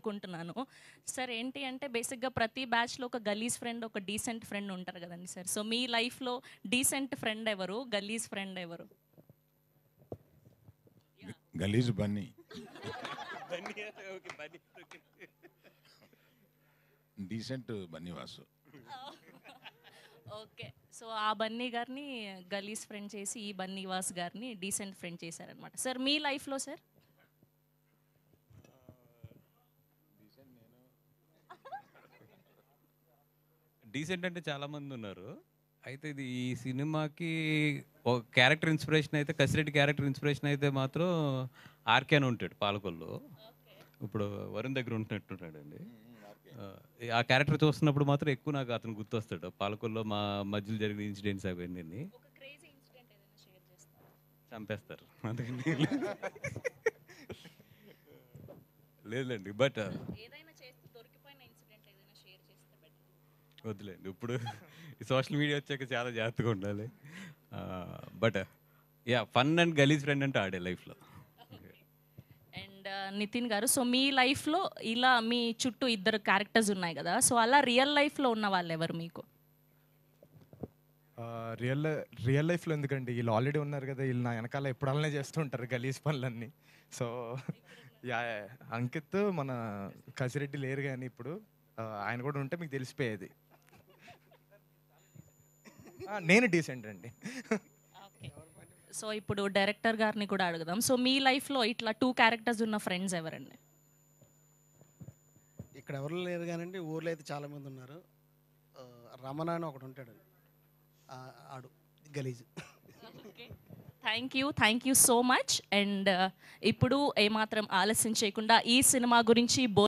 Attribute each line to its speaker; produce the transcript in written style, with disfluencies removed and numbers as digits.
Speaker 1: అనుకుంటున్నాను. సార్ ఏంటి అంటే బేసిక్‌గా ప్రతి బ్యాచ్‌లో ఒక గలీజ్ ఫ్రెండ్, ఒక డీసెంట్ ఫ్రెండ్ ఉంటారు కదండీ సార్. సో మీ లైఫ్‌లో డీసెంట్ ఫ్రెండ్ ఎవరు? గలీజ్ ఫ్రెండ్ ఎవరు?
Speaker 2: గలీజ్ Bunny. Decent Bunny Vasu.
Speaker 1: Okay. So ఆ బన్నీ గారిని గలీజ్ ఫ్రెండ్ చేసి, ఈ బన్నీవాస్ గారిని డీసెంట్ ఫ్రెండ్ చేశారనమాట. సార్ మీ లైఫ్‌లో సార్?
Speaker 3: డీసెంట్ అంటే చాలామంది ఉన్నారు. అయితే ఇది ఈ సినిమాకి ఒక క్యారెక్టర్ ఇన్స్పిరేషన్ అయితే, కసిరెడ్డి క్యారెక్టర్ ఇన్స్పిరేషన్ అయితే మాత్రం ఆర్కే అని ఉంటాడు పాలకొల్లో. ఇప్పుడు వరుణ్ దగ్గర ఉంటున్నట్టున్నాడండి. ఆ క్యారెక్టర్ చూస్తున్నప్పుడు మాత్రం ఎక్కువ నాకు అతను గుర్తొస్తాడు. పాలకొల్లో మా మధ్యలో జరిగిన ఇన్సిడెంట్స్ అవన్నీ
Speaker 1: ఒక క్రేజీ ఇన్సిడెంట్ ఏదైనా షేర్ చేస్తారా?
Speaker 3: చంపేస్తారు. అందుకని లేదులేండి. బట్
Speaker 1: ఏదైనా చేస్తూ దొరికిపోయిన ఇన్సిడెంట్ ఏదైనా షేర్ చేస్తే బెటర్.
Speaker 3: వద్దులేండి. ఇప్పుడు ఈ సోషల్ మీడియా వచ్చాక చాలా జాగ్రత్తగా ఉండాలి. బట్ యా, ఫన్ అండ్ గలీజ్ ఫ్రెండ్ అంటే ఆడే లైఫ్లో.
Speaker 1: అండ్ నితిన్ గారు, సో మీ లైఫ్లో ఇలా మీ చుట్టూ ఇద్దరు క్యారెక్టర్స్ ఉన్నాయి కదా, సో అలా రియల్ లైఫ్లో ఉన్న వాళ్ళు ఎవరు మీకు?
Speaker 4: రియల్ రియల్ లైఫ్లో ఎందుకండి, వీళ్ళు ఆల్రెడీ ఉన్నారు కదా, వీళ్ళు నా వెనకాల ఎప్పుడల్లా చేస్తూ ఉంటారు గలీజ్ పనులన్నీ. సో యా, అంకిత్ మన కసిరెడ్డి లేరు కానీ ఇప్పుడు ఆయన కూడా ఉంటే మీకు తెలిసిపోయేది. నేను డీసెంట్ అండి.
Speaker 1: సో ఇప్పుడు డైరెక్టర్ గారిని కూడా అడుగుదాం. సో మీ లైఫ్లో ఇట్లా 2 క్యారెక్టర్స్ ఉన్న ఫ్రెండ్స్ ఎవరండి?
Speaker 5: ఇక్కడ ఎవరు లేరు కానండి, ఊర్లో అయితే చాలామంది ఉన్నారు. రమణ అని ఒకడు ఉంటాడు, ఆడు గలీజ్.
Speaker 1: Thank you so much. And ఇప్పుడు ఏమాత్రం ఆలస్యం చేయకుండా ఈ సినిమా గురించి